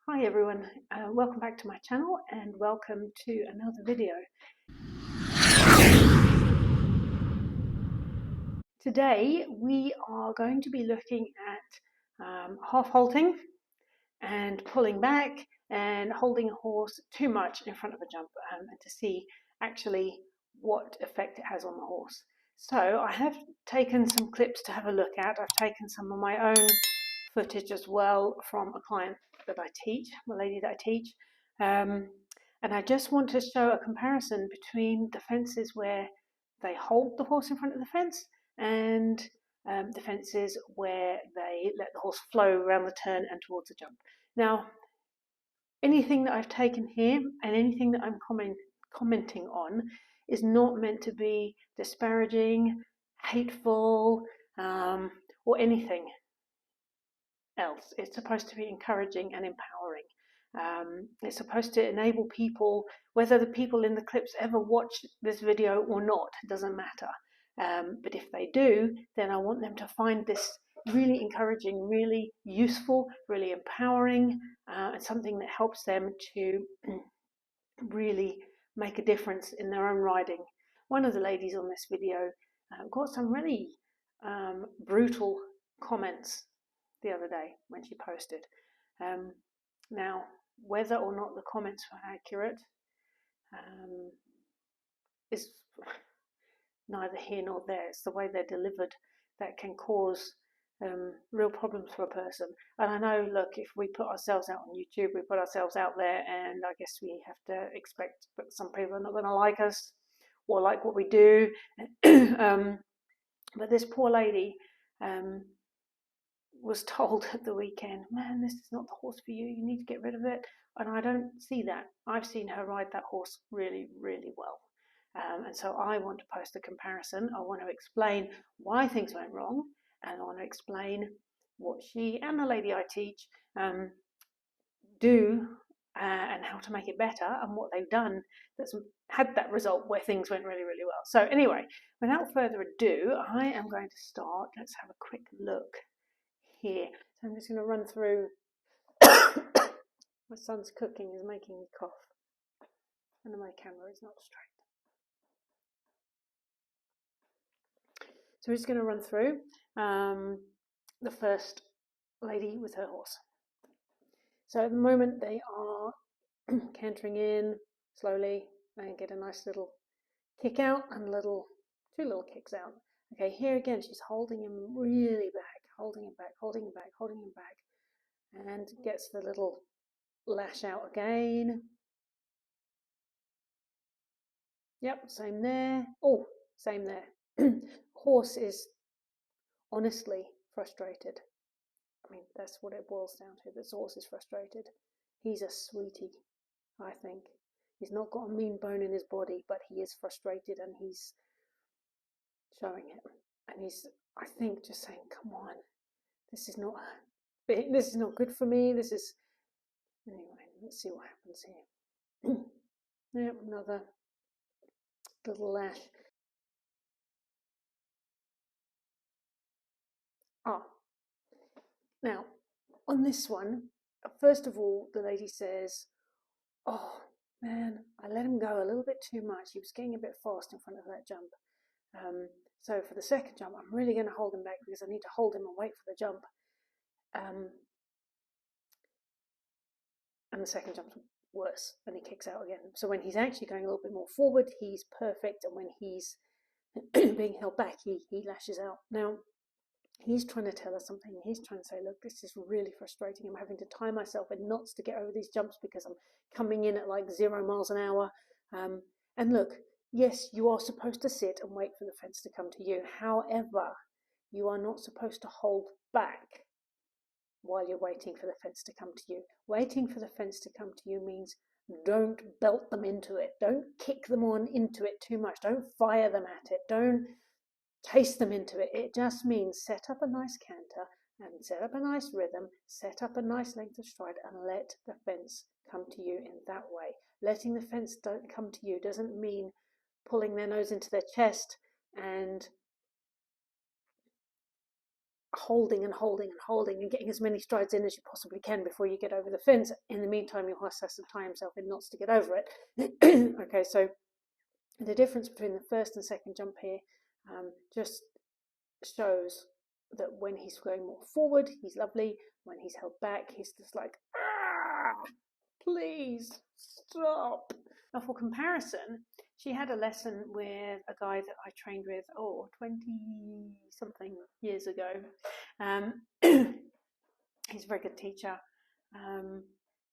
Hi everyone, welcome back to my channel and welcome to another video. Today we are going to be looking at half halting and pulling back and holding a horse too much in front of a jump and to see actually what effect it has on the horse. So I have taken some clips to have a look at. I've taken some of my own footage as well from a client that I teach, a lady that I teach. And I just want to show a comparison between the fences where they hold the horse in front of the fence and the fences where they let the horse flow around the turn and towards the jump. Now, anything that I've taken here and anything that I'm commenting on is not meant to be disparaging, hateful, or anything else. It's supposed to be encouraging and empowering. It's supposed to enable people, whether the people in the clips ever watch this video or not, doesn't matter. But if they do, then I want them to find this really encouraging, really useful, really empowering, and something that helps them to really make a difference in their own riding. One of the ladies on this video got some really brutal comments the other day when she posted. Now, whether or not the comments were accurate is neither here nor there. It's the way they're delivered that can cause real problems for a person. And I know, look, if we put ourselves out on YouTube, we put ourselves out there, and I guess we have to expect that some people are not going to like us or like what we do. But this poor lady was told at the weekend, man, this is not the horse for you. You need to get rid of it. And I don't see that. I've seen her ride that horse really, really well. And so I want to post a comparison. I want to explain why things went wrong, and I want to explain what she and the lady I teach do and how to make it better, and what they've done that's had that result where things went really, really well. So anyway, without further ado, I am going to start. Let's have a quick look here. So I'm just going to run through. My son's cooking is making me cough, and my camera is not straight. So we're just going to run through the first lady with her horse. So at the moment they are cantering in slowly and get a nice little kick out and two little kicks out. Okay, here again she's holding him really back, holding him back, holding him back, holding him back, and gets the little lash out again. Yep, same there. Oh, same there. Horse is honestly frustrated. I mean, that's what it boils down to. This horse is frustrated. He's a sweetie, I think. He's not got a mean bone in his body, but he is frustrated and he's showing it. And he's, I think, just saying, come on, this is not good for me. This is, anyway, let's see what happens here. Yep, another little lash. Ah, now, on this one, first of all, the lady says, oh, man, I let him go a little bit too much. He was getting a bit fast in front of that jump. So for the second jump, I'm really going to hold him back because I need to hold him and wait for the jump. And the second jump's worse, and he kicks out again. So when he's actually going a little bit more forward, he's perfect, and when he's being held back, he lashes out. Now, he's trying to tell us something. He's trying to say, look, this is really frustrating. I'm having to tie myself in knots to get over these jumps because I'm coming in at like 0 miles an hour. And look, yes, you are supposed to sit and wait for the fence to come to you. However, you are not supposed to hold back while you're waiting for the fence to come to you. Waiting for the fence to come to you means don't belt them into it. Don't kick them on into it too much. Don't fire them at it. Don't taste them into it. It just means set up a nice canter and set up a nice rhythm, set up a nice length of stride, and let the fence come to you in that way. Letting the fence don't come to you doesn't mean pulling their nose into their chest and holding and holding and holding and getting as many strides in as you possibly can before you get over the fence. In the meantime, your horse has to tie himself in knots to get over it. Okay, so the difference between the first and second jump here just shows that when he's going more forward, he's lovely. When he's held back, he's just like, ah, please stop. Now, for comparison, she had a lesson with a guy that I trained with, 20 something years ago. He's a very good teacher. And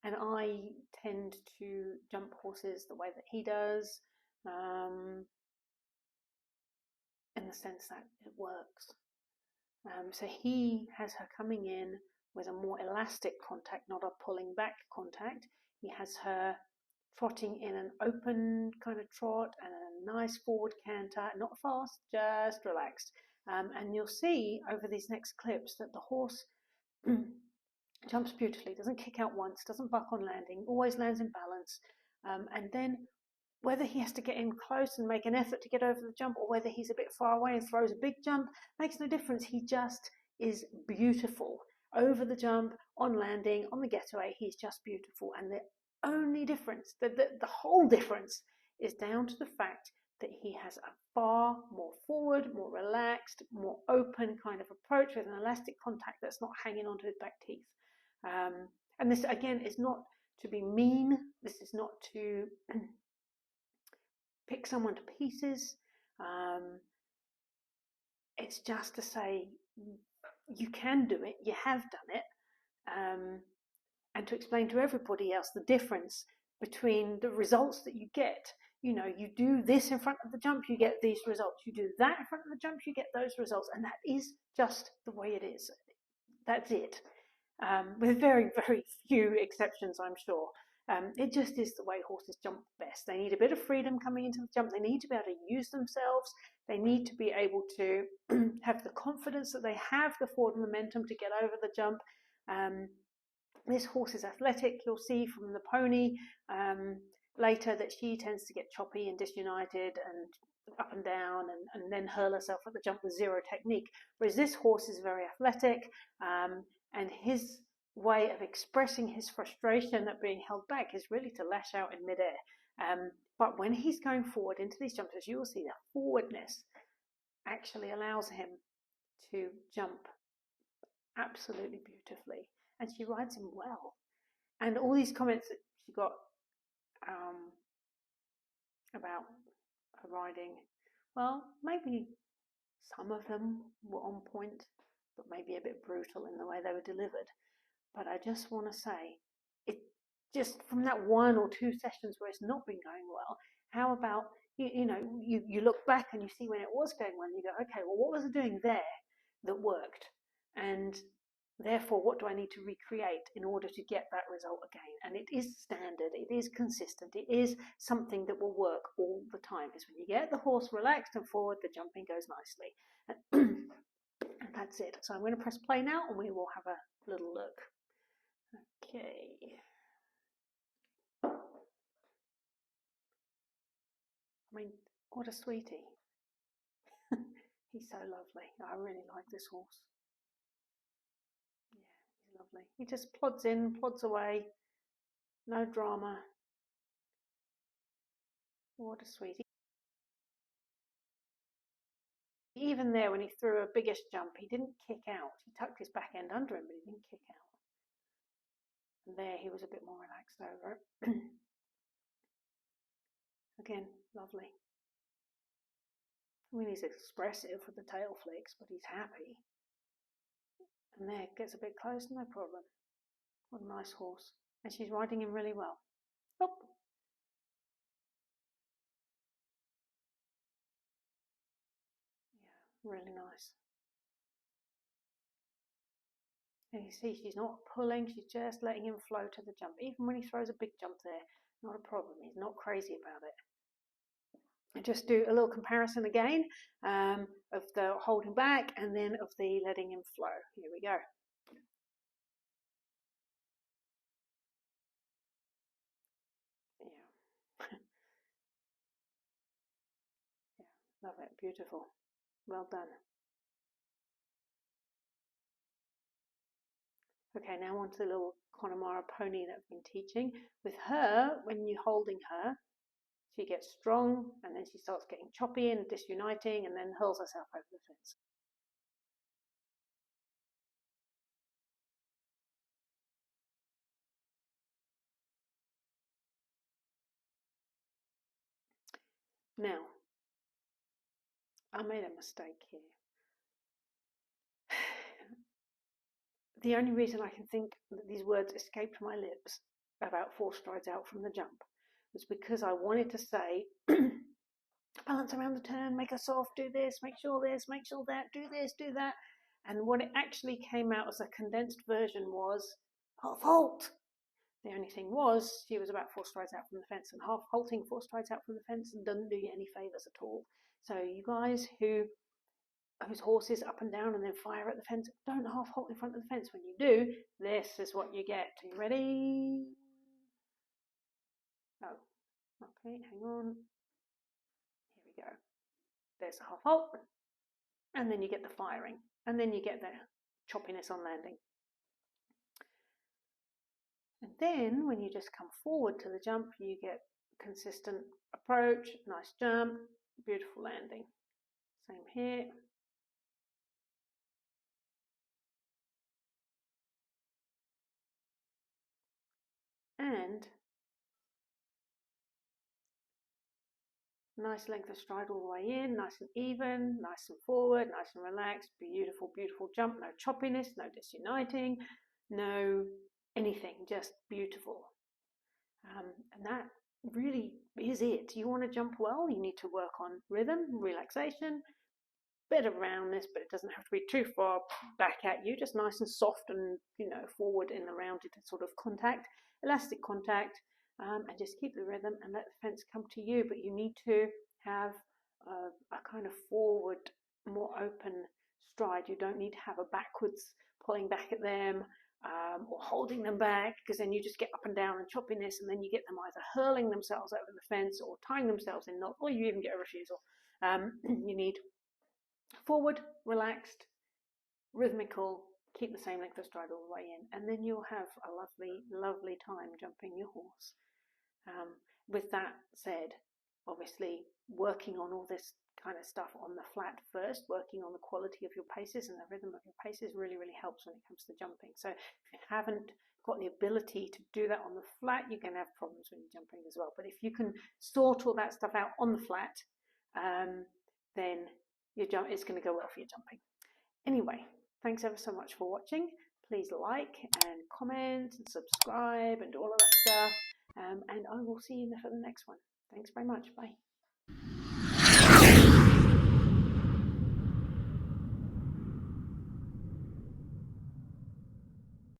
I tend to jump horses the way that he does, in the sense that it works. So he has her coming in with a more elastic contact, not a pulling back contact. He has her trotting in an open kind of trot and a nice forward canter, not fast, just relaxed. And you'll see over these next clips that the horse jumps beautifully, doesn't kick out once, doesn't buck on landing, always lands in balance. And then whether he has to get in close and make an effort to get over the jump or whether he's a bit far away and throws a big jump makes no difference. He just is beautiful. Over the jump, on landing, on the getaway, he's just beautiful. And the only difference, the whole difference, is down to the fact that he has a far more forward, more relaxed, more open kind of approach with an elastic contact that's not hanging onto his back teeth. And this, again, is not to be mean. This is not to pick someone to pieces. It's just to say you can do it, you have done it, and to explain to everybody else the difference between the results that you get. You know, you do this in front of the jump, you get these results. You do that in front of the jump, you get those results. And that is just the way it is. That's it. With very, very few exceptions, I'm sure. It just is the way horses jump best. They need a bit of freedom coming into the jump. They need to be able to use themselves. They need to be able to have the confidence that they have the forward momentum to get over the jump. This horse is athletic. You'll see from the pony later that she tends to get choppy and disunited and up and down and then hurl herself at the jump with zero technique. Whereas this horse is very athletic, and his way of expressing his frustration at being held back is really to lash out in midair. But when he's going forward into these jumps, as you will see, that forwardness actually allows him to jump absolutely beautifully. And she rides him well. And all these comments that she got about her riding, well, maybe some of them were on point, but maybe a bit brutal in the way they were delivered. But I just want to say, it just from that one or two sessions where it's not been going well, how about you look back and you see when it was going well and you go, okay, well, what was I doing there that worked? And therefore, what do I need to recreate in order to get that result again? And it is standard, it is consistent, it is something that will work all the time. Is when you get the horse relaxed and forward, the jumping goes nicely. And that's it. So I'm going to press play now and we will have a little look. Okay. I mean, what a sweetie. He's so lovely. I really like this horse. Yeah, he's lovely. He just plods in, plods away. No drama. What a sweetie. Even there, when he threw a biggish jump, he didn't kick out. He tucked his back end under him, but he didn't kick out. And there, he was a bit more relaxed over it. Again, lovely. I mean, he's expressive with the tail flicks, but he's happy. And there, gets a bit close, no problem. What a nice horse. And she's riding him really well. Oh. Yeah, really nice. And you see, she's not pulling, she's just letting him flow to the jump. Even when he throws a big jump there, not a problem. He's not crazy about it. And just do a little comparison again of the holding back and then of the letting him flow. Here we go. Yeah. Yeah, love it. Beautiful. Well done. Okay, now on to the little Connemara pony that I've been teaching. With her, when you're holding her, she gets strong and then she starts getting choppy and disuniting and then hurls herself over the fence. Now, I made a mistake here. The only reason I can think that these words escaped my lips about 4 strides out from the jump was because I wanted to say, balance around the turn, make her soft, do this, make sure that, do this, do that. And what it actually came out as a condensed version was half halt. The only thing was, she was about 4 strides out from the fence, and half halting 4 strides out from the fence doesn't do you any favours at all. So you guys whose horse is up and down and then fire at the fence, don't half halt in front of the fence. When you do, this is what you get. Are you ready? Oh, okay, hang on. Here we go. There's a half halt, and then you get the firing, and then you get the choppiness on landing. And then when you just come forward to the jump, you get consistent approach, nice jump, beautiful landing. Same here. And nice length of stride all the way in, nice and even, nice and forward, nice and relaxed, beautiful, beautiful jump, no choppiness, no disuniting, no anything, just beautiful. And that really is it. You want to jump well, you need to work on rhythm, relaxation, bit of roundness, but it doesn't have to be too far back at you, just nice and soft and, forward in the rounded sort of contact, elastic contact, and just keep the rhythm and let the fence come to you. But you need to have a kind of forward, more open stride. You don't need to have a backwards pulling back at them, or holding them back, because then you just get up and down and choppiness, and then you get them either hurling themselves over the fence or tying themselves in knots, or you even get a refusal. You need forward, relaxed, rhythmical, keep the same length of stride all the way in, and then you'll have a lovely, lovely time jumping your horse. With that said, obviously working on all this kind of stuff on the flat first, working on the quality of your paces and the rhythm of your paces really, really helps when it comes to jumping. So if you haven't got the ability to do that on the flat, you're going to have problems when you're jumping as well. But if you can sort all that stuff out on the flat, then it's going to go well for your jumping. Anyway, thanks ever so much for watching. Please like and comment and subscribe and all of that stuff. And I will see you for the next one. Thanks very much. Bye.